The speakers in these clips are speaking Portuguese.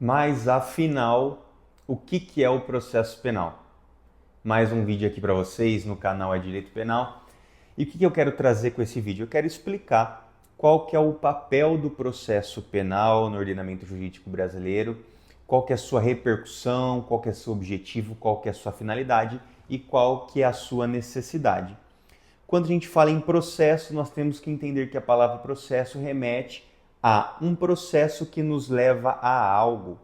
Mas afinal, o que é o processo penal? Mais um vídeo aqui para vocês no canal É Direito Penal. E o que eu quero trazer com esse vídeo? Eu quero explicar qual que é o papel do processo penal no ordenamento jurídico brasileiro, qual que é a sua repercussão, qual que é o seu objetivo, qual que é a sua finalidade e qual que é a sua necessidade. Quando a gente fala em processo, nós temos que entender que a palavra processo remete a um processo que nos leva a algo.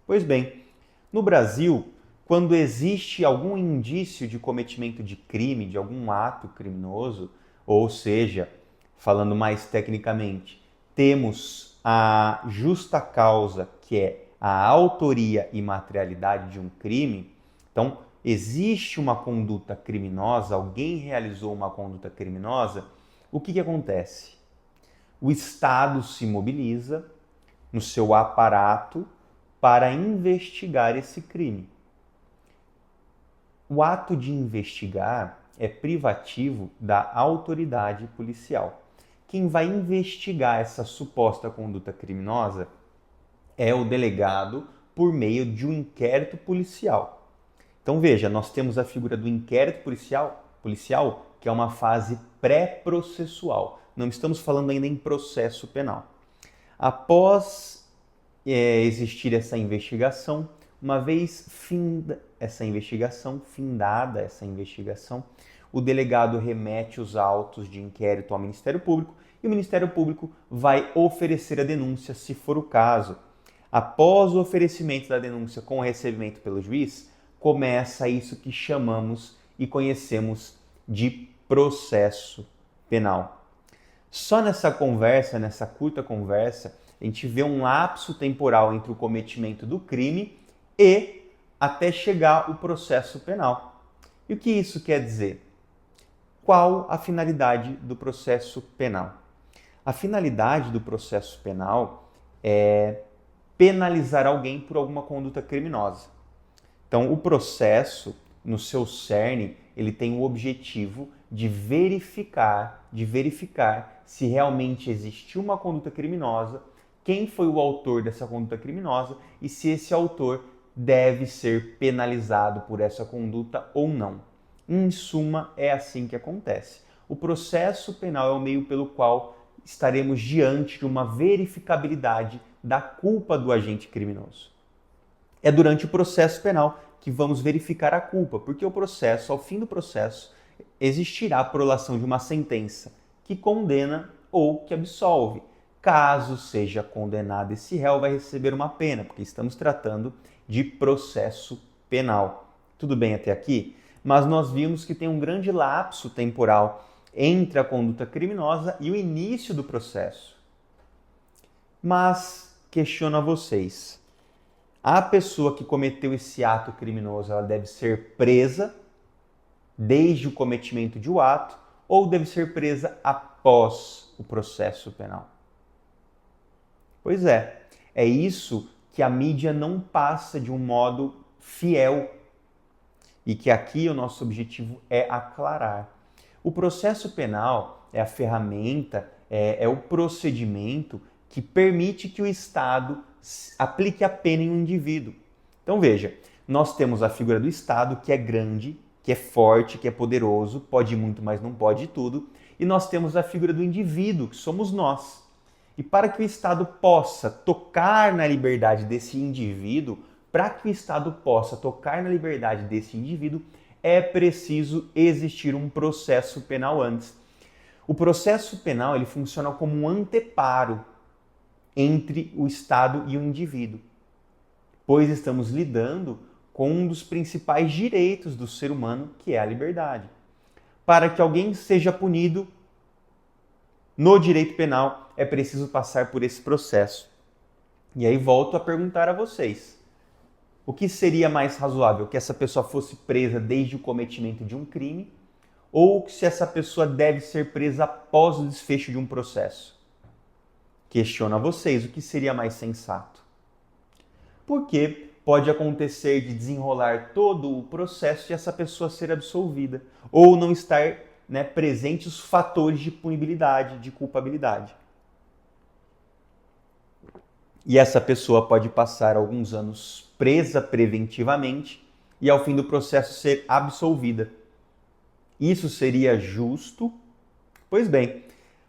Pois bem, no Brasil, quando existe algum indício de cometimento de crime, de algum ato criminoso, ou seja, falando mais tecnicamente, temos a justa causa, que é a autoria e materialidade de um crime. Então, existe uma conduta criminosa, alguém realizou uma conduta criminosa, o que acontece? O Estado se mobiliza no seu aparato para investigar esse crime. O ato de investigar é privativo da autoridade policial. Quem vai investigar essa suposta conduta criminosa é o delegado por meio de um inquérito policial. Então veja, nós temos a figura do inquérito policial, que é uma fase pré-processual. Não estamos falando ainda em processo penal. Após existir essa investigação, uma vez findada essa investigação, o delegado remete os autos de inquérito ao Ministério Público e o Ministério Público vai oferecer a denúncia, se for o caso. Após o oferecimento da denúncia com o recebimento pelo juiz, começa isso que chamamos e conhecemos de processo penal. Só nessa conversa, nessa curta conversa, a gente vê um lapso temporal entre o cometimento do crime e até chegar o processo penal. E o que isso quer dizer? Qual a finalidade do processo penal? A finalidade do processo penal é penalizar alguém por alguma conduta criminosa. Então, o processo, no seu cerne, ele tem o objetivo de verificar se realmente existiu uma conduta criminosa, quem foi o autor dessa conduta criminosa e se esse autor deve ser penalizado por essa conduta ou não. Em suma, é assim que acontece. O processo penal é o meio pelo qual estaremos diante de uma verificabilidade da culpa do agente criminoso. É durante o processo penal que vamos verificar a culpa, porque o processo, ao fim do processo, existirá a prolação de uma sentença que condena ou que absolve. Caso seja condenado, esse réu vai receber uma pena, porque estamos tratando de processo penal. Tudo bem até aqui? Mas nós vimos que tem um grande lapso temporal entre a conduta criminosa e o início do processo. Mas questiono a vocês. A pessoa que cometeu esse ato criminoso, ela deve ser presa desde o cometimento de um ato ou deve ser presa após o processo penal? Pois é isso que a mídia não passa de um modo fiel e que aqui o nosso objetivo é aclarar. O processo penal é a ferramenta, é o procedimento que permite que o Estado aplique a pena em um indivíduo. Então veja, nós temos a figura do Estado, que é grande, que é forte, que é poderoso, pode muito, mas não pode tudo, e nós temos a figura do indivíduo, que somos nós. E para que o Estado possa tocar na liberdade desse indivíduo, para que o Estado possa tocar na liberdade desse indivíduo, é preciso existir um processo penal antes. O processo penal ele funciona como um anteparo entre o Estado e o indivíduo, pois estamos lidando com um dos principais direitos do ser humano, que é a liberdade. Para que alguém seja punido no direito penal, é preciso passar por esse processo. E aí volto a perguntar a vocês: o que seria mais razoável? Que essa pessoa fosse presa desde o cometimento de um crime ou se essa pessoa deve ser presa após o desfecho de um processo? Questiono a vocês, o que seria mais sensato? Porque pode acontecer de desenrolar todo o processo e essa pessoa ser absolvida ou não estar presentes os fatores de punibilidade, de culpabilidade. e essa pessoa pode passar alguns anos presa preventivamente e ao fim do processo ser absolvida. Isso seria justo? Pois bem,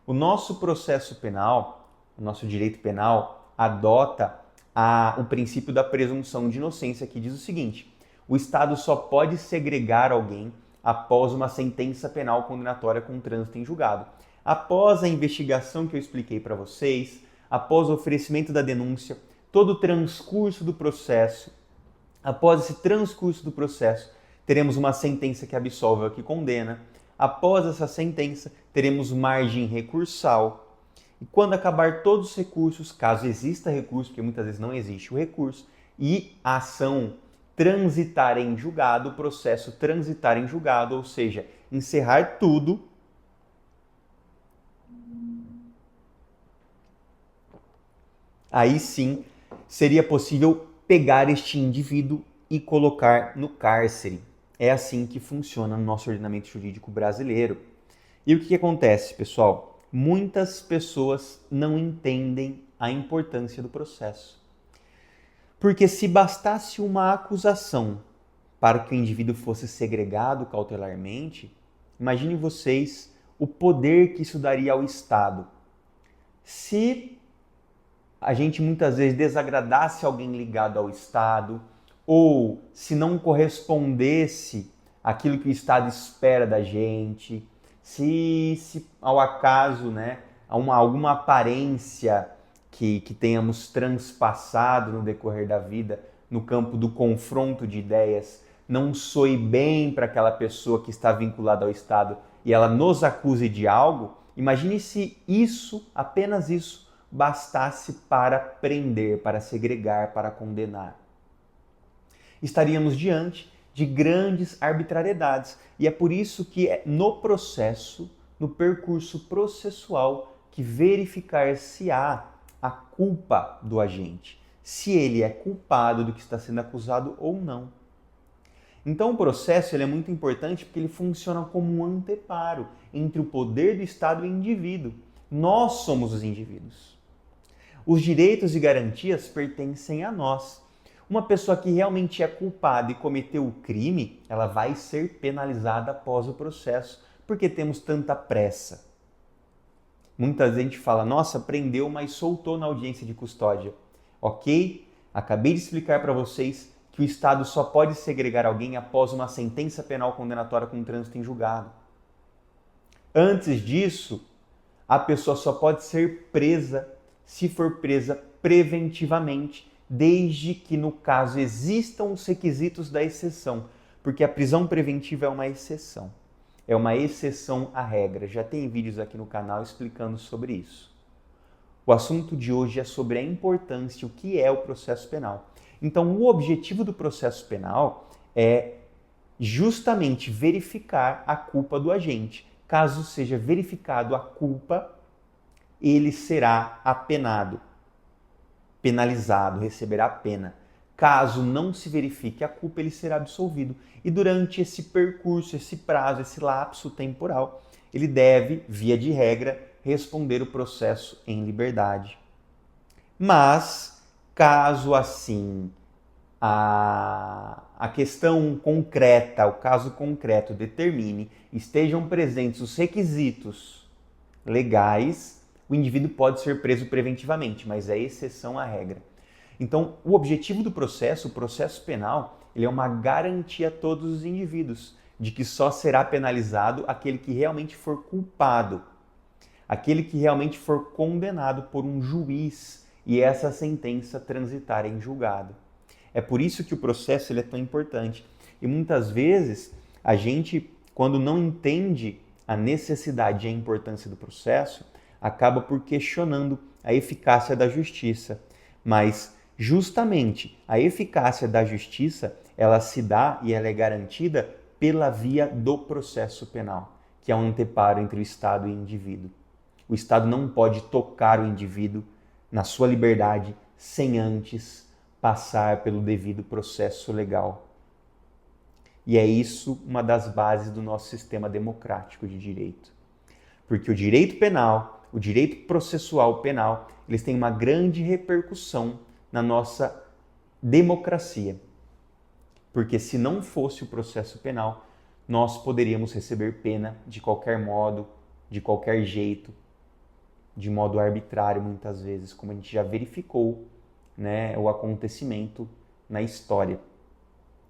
o nosso processo penal, o nosso direito penal, adota o princípio da presunção de inocência, que diz o seguinte: o Estado só pode segregar alguém após uma sentença penal condenatória com trânsito em julgado. Após a investigação que eu expliquei para vocês, após o oferecimento da denúncia, todo o transcurso do processo, após esse transcurso do processo, teremos uma sentença que absolve ou que condena. Após essa sentença, teremos margem recursal. E quando acabar todos os recursos, caso exista recurso, porque muitas vezes não existe o recurso, e a ação transitar em julgado, o processo transitar em julgado, ou seja, encerrar tudo, aí sim seria possível pegar este indivíduo e colocar no cárcere. É assim que funciona no nosso ordenamento jurídico brasileiro. E o que acontece, pessoal? Muitas pessoas não entendem a importância do processo. Porque se bastasse uma acusação para que o indivíduo fosse segregado cautelarmente, imagine vocês o poder que isso daria ao Estado. Se a gente muitas vezes desagradasse alguém ligado ao Estado, ou se não correspondesse àquilo que o Estado espera da gente, se ao acaso, né, alguma aparência que tenhamos transpassado no decorrer da vida, no campo do confronto de ideias, não soe bem para aquela pessoa que está vinculada ao Estado e ela nos acuse de algo, imagine se isso, apenas isso, bastasse para prender, para segregar, para condenar. Estaríamos diante de grandes arbitrariedades. E é por isso que é no processo, no percurso processual, que verificar-se-á a culpa do agente, se ele é culpado do que está sendo acusado ou não. Então o processo ele é muito importante porque ele funciona como um anteparo entre o poder do Estado e o indivíduo. Nós somos os indivíduos. Os direitos e garantias pertencem a nós. Uma pessoa que realmente é culpada e cometeu o crime, ela vai ser penalizada após o processo, porque temos tanta pressa. Muitas vezes a gente fala, nossa, prendeu, mas soltou na audiência de custódia. Ok? Acabei de explicar para vocês que o Estado só pode segregar alguém após uma sentença penal condenatória com trânsito em julgado. Antes disso, a pessoa só pode ser presa se for presa preventivamente, desde que, no caso, existam os requisitos da exceção, porque a prisão preventiva é uma exceção. É uma exceção à regra. Já tem vídeos aqui no canal explicando sobre isso. O assunto de hoje é sobre a importância, o que é o processo penal. Então, o objetivo do processo penal é justamente verificar a culpa do agente. Caso seja verificado a culpa, ele será apenado, penalizado, receberá pena. Caso não se verifique a culpa, ele será absolvido. E durante esse percurso, esse prazo, esse lapso temporal, ele deve, via de regra, responder o processo em liberdade. Mas, caso assim a questão concreta, o caso concreto determine, estejam presentes os requisitos legais, o indivíduo pode ser preso preventivamente, mas é exceção à regra. Então, o objetivo do processo, o processo penal, ele é uma garantia a todos os indivíduos de que só será penalizado aquele que realmente for culpado, aquele que realmente for condenado por um juiz e essa sentença transitar em julgado. É por isso que o processo ele é tão importante. E muitas vezes a gente, quando não entende a necessidade e a importância do processo, acaba por questionando a eficácia da justiça. Mas justamente a eficácia da justiça, ela se dá e ela é garantida pela via do processo penal, que é um anteparo entre o Estado e o indivíduo. O Estado não pode tocar o indivíduo na sua liberdade sem antes passar pelo devido processo legal. E é isso uma das bases do nosso sistema democrático de direito. Porque o direito penal, o direito processual penal, eles têm uma grande repercussão na nossa democracia. Porque se não fosse o processo penal, nós poderíamos receber pena de qualquer modo, de qualquer jeito, de modo arbitrário muitas vezes, como a gente já verificou, né, o acontecimento na história.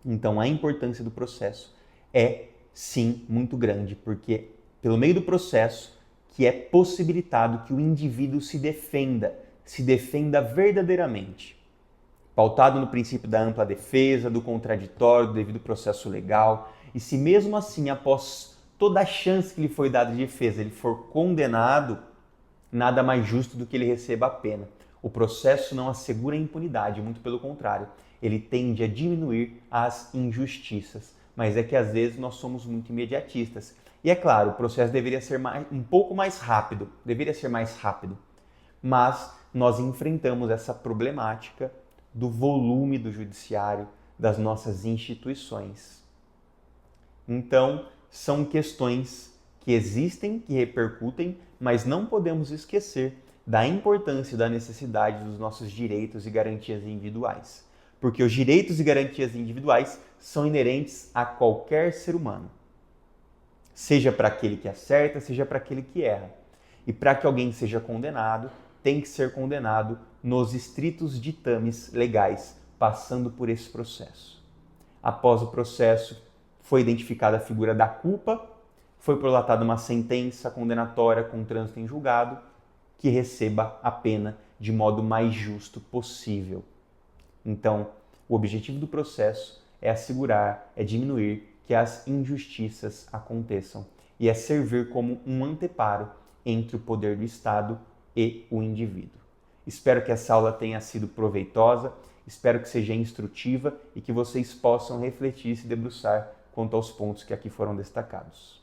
Então a importância do processo é sim muito grande, porque pelo meio do processo que é possibilitado que o indivíduo se defenda verdadeiramente, pautado no princípio da ampla defesa, do contraditório, do devido processo legal, e se mesmo assim, após toda a chance que lhe foi dada de defesa, ele for condenado, nada mais justo do que ele receba a pena. O processo não assegura a impunidade, muito pelo contrário, ele tende a diminuir as injustiças, mas é que às vezes nós somos muito imediatistas. E é claro, o processo deveria ser um pouco mais rápido, mas nós enfrentamos essa problemática do volume do judiciário, das nossas instituições. Então, são questões que existem, que repercutem, mas não podemos esquecer da importância e da necessidade dos nossos direitos e garantias individuais. Porque os direitos e garantias individuais são inerentes a qualquer ser humano. Seja para aquele que acerta, seja para aquele que erra. E para que alguém seja condenado, tem que ser condenado nos estritos ditames legais, passando por esse processo. Após o processo, foi identificada a figura da culpa, foi prolatada uma sentença condenatória com trânsito em julgado, que receba a pena de modo mais justo possível. Então, o objetivo do processo é assegurar, é diminuir que as injustiças aconteçam e é servir como um anteparo entre o poder do Estado e o indivíduo. Espero que essa aula tenha sido proveitosa, espero que seja instrutiva e que vocês possam refletir e se debruçar quanto aos pontos que aqui foram destacados.